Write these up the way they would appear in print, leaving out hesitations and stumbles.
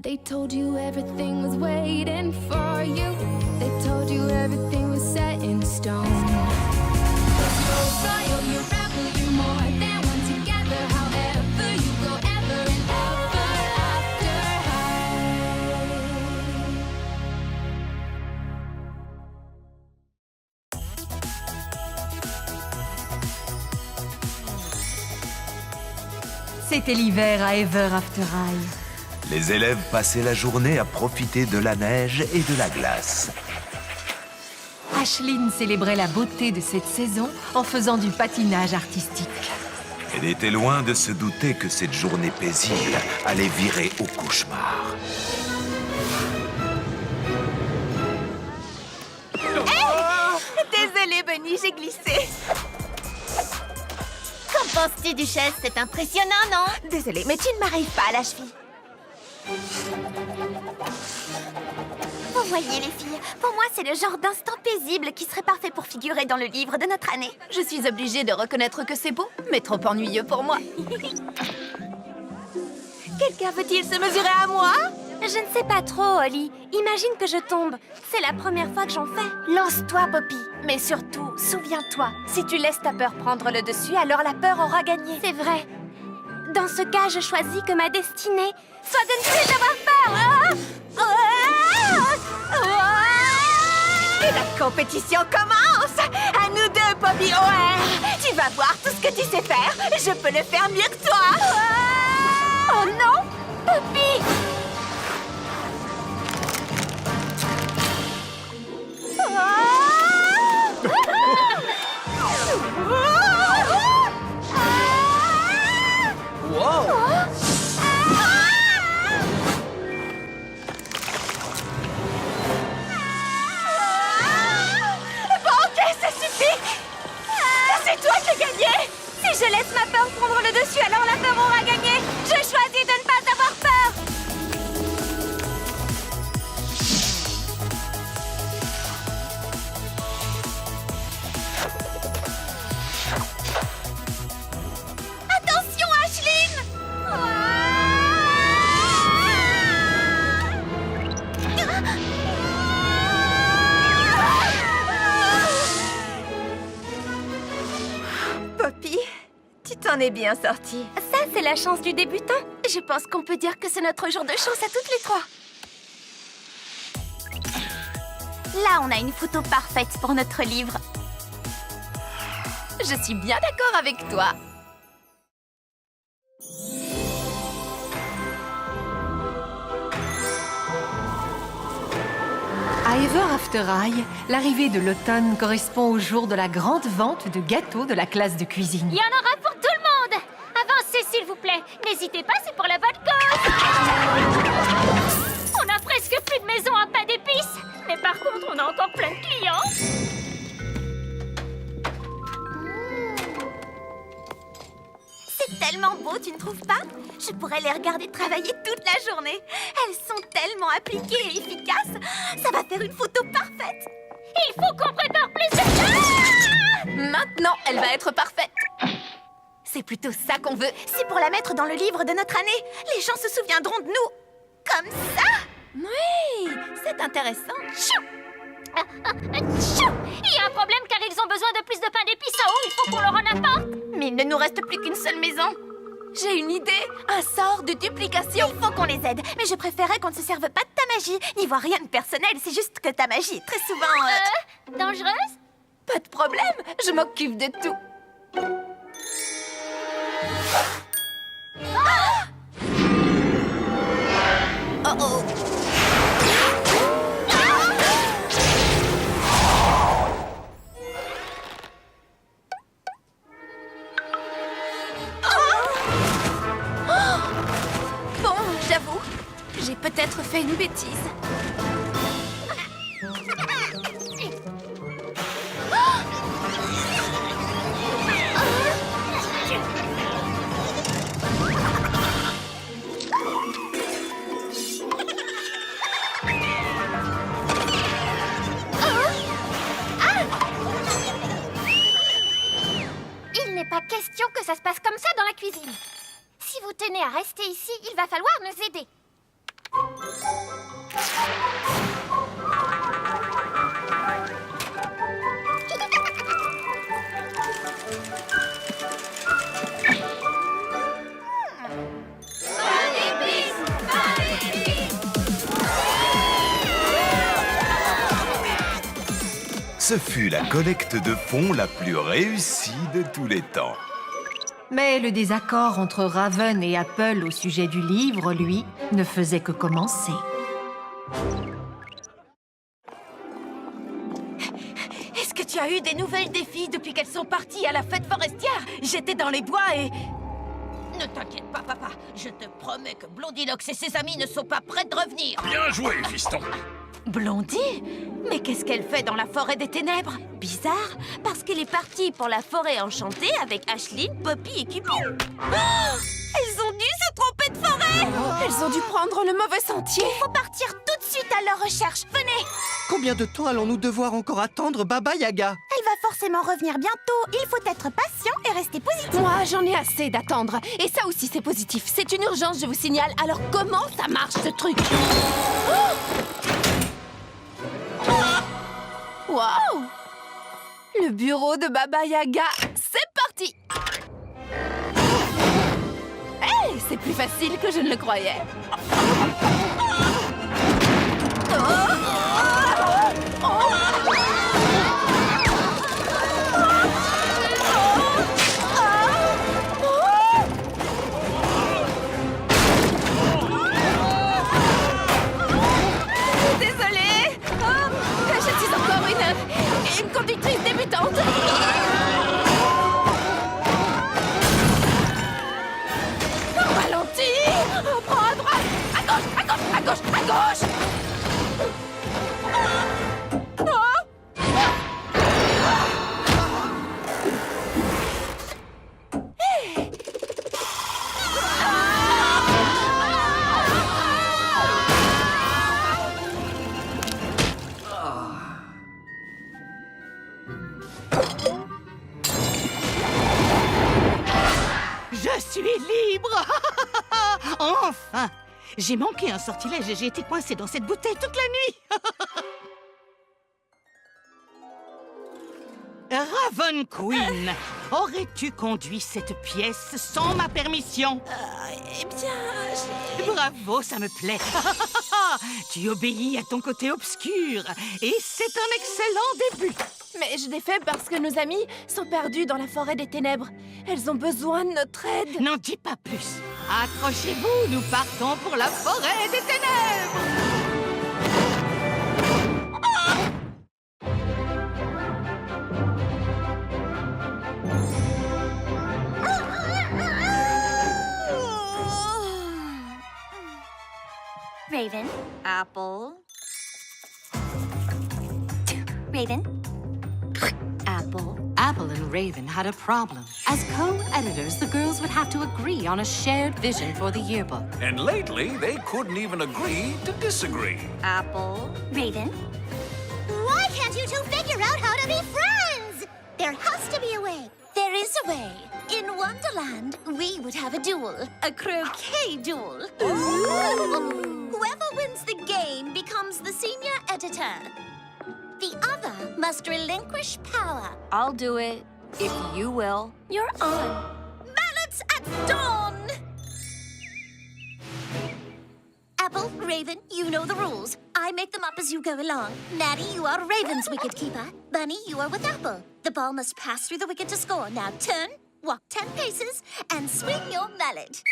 They told you everything was waiting for you. They told you everything was set in stone. You're royal, you rebel, you're more than one together. However you go, ever and ever after high. C'était l'hiver à Ever After High. Les élèves passaient la journée à profiter de la neige et de la glace. Aisling célébrait la beauté de cette saison en faisant du patinage artistique. Elle était loin de se douter que cette journée paisible allait virer au cauchemar. Désolée, Bunny, j'ai glissé. Qu'en penses-tu, Duchesse? C'est impressionnant, non? Désolée, mais tu ne m'arrives pas à la cheville. Vous voyez, les filles, pour moi, c'est le genre d'instant paisible qui serait parfait pour figurer dans le livre de notre année. Je suis obligée de reconnaître que c'est beau, mais trop ennuyeux pour moi. Quelqu'un veut-il se mesurer à moi? Je ne sais pas trop, Holly. Imagine que je tombe. C'est la première fois que j'en fais. Lance-toi, Poppy. Mais surtout, souviens-toi, si tu laisses ta peur prendre le dessus, alors la peur aura gagné. C'est vrai. Dans ce cas, je choisis que ma destinée soit de ne plus avoir peur. Et la compétition commence. À nous deux, Poppy O'Hare. Tu vas voir tout ce que tu sais faire. Je peux le faire mieux que toi. Oh non, Poppy. Wow! Bon, ok, ça suffit. C'est toi qui as gagné. Si je laisse ma peur prendre le dessus, alors la peur aura gagné. Je choisis de ne pas avoir peur. Attention, Aisling! Poppy, tu t'en es bien sortie. Ça, c'est la chance du débutant. Je pense qu'on peut dire que c'est notre jour de chance à toutes les trois. Là, on a une photo parfaite pour notre livre. Je suis bien d'accord avec toi. À Ever After High, l'arrivée de l'automne correspond au jour de la grande vente de gâteaux de la classe de cuisine. Il y en aura pour tout le monde. Avancez, s'il vous plaît. N'hésitez pas, c'est pour la bonne cause. On a presque plus de maison à pain d'épices. Mais par contre, on a encore plein de clients. C'est tellement beau, tu ne trouves pas? Je pourrais les regarder travailler toute la journée. Elles sont tellement appliquées et efficaces. Ça va faire une photo parfaite. Il faut qu'on prépare plus de... Maintenant, elle va être parfaite. C'est plutôt ça qu'on veut. C'est pour la mettre dans le livre de notre année. Les gens se souviendront de nous. Comme ça. Oui, c'est intéressant. Tchou! Tchou! Il y a un problème car ils ont besoin de plus de pain d'épices en haut. Il faut qu'on leur en apporte. Mais il ne nous reste plus qu'une seule maison. J'ai une idée, un sort de duplication. Il faut qu'on les aide. Mais je préférais qu'on ne se serve pas de ta magie. N'y vois rien de personnel, c'est juste que ta magie est très souvent... dangereuse? Pas de problème, je m'occupe de tout. Oh oh. Bon, j'avoue, j'ai peut-être fait une bêtise. Il n'est pas question que ça se passe comme ça dans la cuisine. Si vous tenez à rester ici, il va falloir nous aider. Ce fut la collecte de fonds la plus réussie de tous les temps. Mais le désaccord entre Raven et Apple au sujet du livre, lui, ne faisait que commencer. Est-ce que tu as eu des nouvelles des filles depuis qu'elles sont parties à la fête forestière? J'étais dans les bois et... Ne t'inquiète pas, papa. Je te promets que Blondinox et ses amis ne sont pas prêts de revenir. Bien joué, fiston. Blondie? Mais qu'est-ce qu'elle fait dans la forêt des ténèbres? Bizarre, parce qu'elle est partie pour la forêt enchantée avec Ashlyn, Poppy et Cupid. Elles ont dû se tromper de forêt! Elles ont dû prendre le mauvais sentier. Il faut partir tout de suite à leur recherche. Venez! Combien de temps allons-nous devoir encore attendre Baba Yaga? Elle va forcément revenir bientôt. Il faut être patient et rester positif. Moi, j'en ai assez d'attendre. Et ça aussi, c'est positif. C'est une urgence, je vous signale. Alors, comment ça marche, ce truc? Waouh! Le bureau de Baba Yaga, c'est parti! Hey, c'est plus facile que je ne le croyais. Désolée! Je suis encore une conductrice débutante. Au ralenti! Prends à droite! À gauche! À gauche! À gauche! À gauche! Je suis libre! Enfin! J'ai manqué un sortilège et j'ai été coincée dans cette bouteille toute la nuit! Raven Queen, aurais-tu conduit cette pièce sans ma permission? Eh bien, Bravo, ça me plaît! Tu obéis à ton côté obscur et c'est un excellent début! mais je l'ai fait parce que nos amis sont perdus dans la forêt des ténèbres. Elles ont besoin de notre aide. N'en dis pas plus! Accrochez-vous, nous partons pour la forêt des ténèbres! Raven. Apple. Raven. Apple. Apple and Raven had a problem. As co-editors, the girls would have to agree on a shared vision for the yearbook. And lately, they couldn't even agree to disagree. Apple. Raven. Why can't you two figure out how to be friends? There has to be a way. There is a way. In Wonderland, we would have a duel. A croquet duel. Whoever wins the game becomes the senior editor. The other must relinquish power. I'll do it if you will. You're on. Balance at dawn! Apple, Raven, you know the rules. I make them up as you go along. Maddie, you are Raven's wicket keeper. Bunny, you are with Apple. The ball must pass through the wicket to score. Now turn, walk 10 paces, and swing your mallet.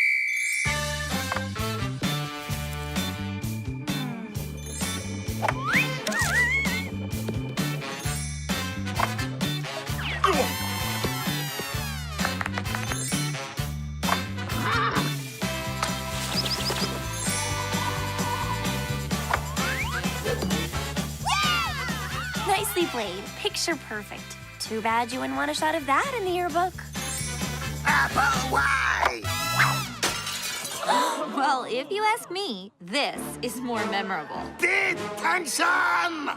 Nicely played. Picture perfect. Too bad you wouldn't want a shot of that in the yearbook. Apple, why? Well, if you ask me, this is more memorable. Detention!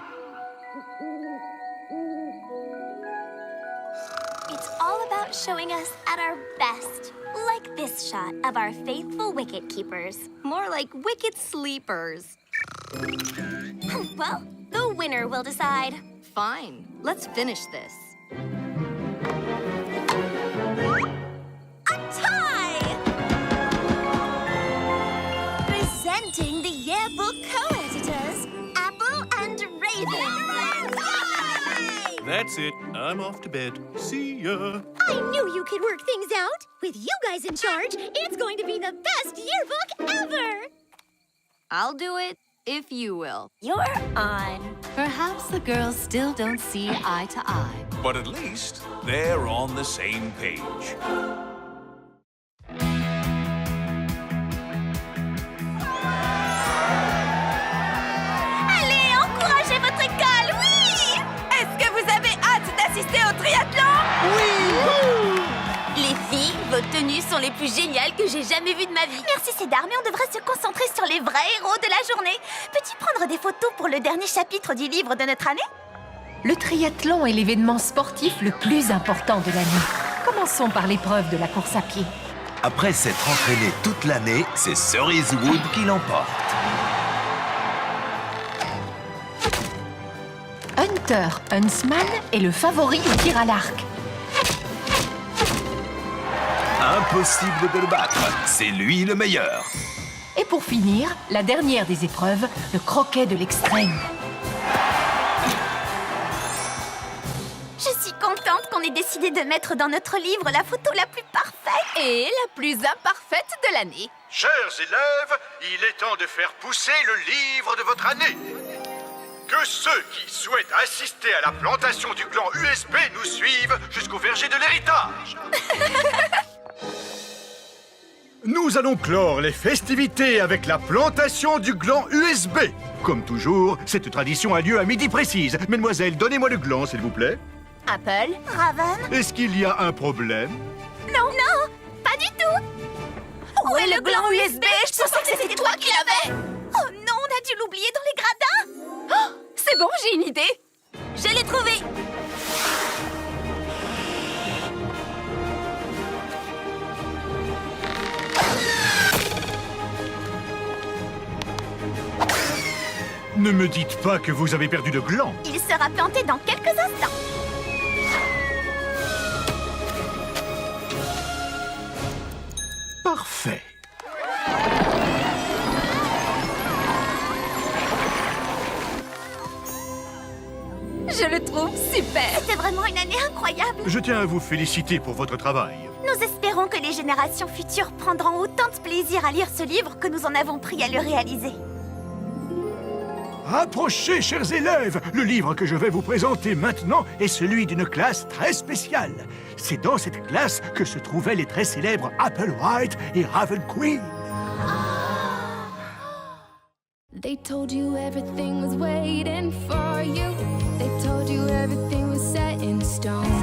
It's all about showing us at our best. Like this shot of our faithful wicket keepers. More like wicket sleepers. Well, the winner will decide. Fine, let's finish this. A tie! Presenting the yearbook co-editors, Apple and Raven. Yay! That's it. I'm off to bed. See ya. I knew you could work things out. With you guys in charge, it's going to be the best yearbook ever. I'll do it if you will. You're on. Perhaps the girls still don't see eye to eye. But at least they're on the same page. Allez, encouragez votre école, oui! Est-ce que vous avez hâte d'assister au triathlon? Oui! Les filles, vos tenues sont les plus géniales que j'ai jamais vues de ma vie. Merci Cédar, mais on devrait se concentrer sur les vrais héros de la journée. Peux-tu prendre des photos pour le dernier chapitre du livre de notre année? Le triathlon est l'événement sportif le plus important de l'année. Commençons par l'épreuve de la course à pied. Après s'être entraîné toute l'année, c'est Cerisewood qui l'emporte. Hunter Huntsman est le favori au tir à l'arc. Impossible de le battre, c'est lui le meilleur. Et pour finir, la dernière des épreuves, le croquet de l'extrême. Je suis contente qu'on ait décidé de mettre dans notre livre la photo la plus parfaite. Et la plus imparfaite de l'année. Chers élèves, il est temps de faire pousser le livre de votre année. Que ceux qui souhaitent assister à la plantation du gland USB nous suivent jusqu'au verger de l'héritage. Nous allons clore les festivités avec la plantation du gland USB. Comme toujours, cette tradition a lieu à midi précise. Mesdemoiselles, donnez-moi le gland, s'il vous plaît. Apple. Raven? Est-ce qu'il y a un problème? Non, pas du tout. Où est le gland USB? Je pensais que c'était toi qui l'avais. Oh non, on a dû l'oublier dans les gradins. Oh, c'est bon, j'ai une idée. Je l'ai trouvé. Ne me dites pas que vous avez perdu le gland. Il sera planté dans quelques instants. Parfait. Je le trouve super. C'était vraiment une année incroyable. Je tiens à vous féliciter pour votre travail. Nous espérons que les générations futures prendront autant de plaisir à lire ce livre que nous en avons pris à le réaliser. Approchez, chers élèves. Le livre que je vais vous présenter maintenant est celui d'une classe très spéciale. C'est dans cette classe que se trouvaient les très célèbres Applewhite et Raven Queen. They told you everything was waiting for you. They told you everything was set in stone.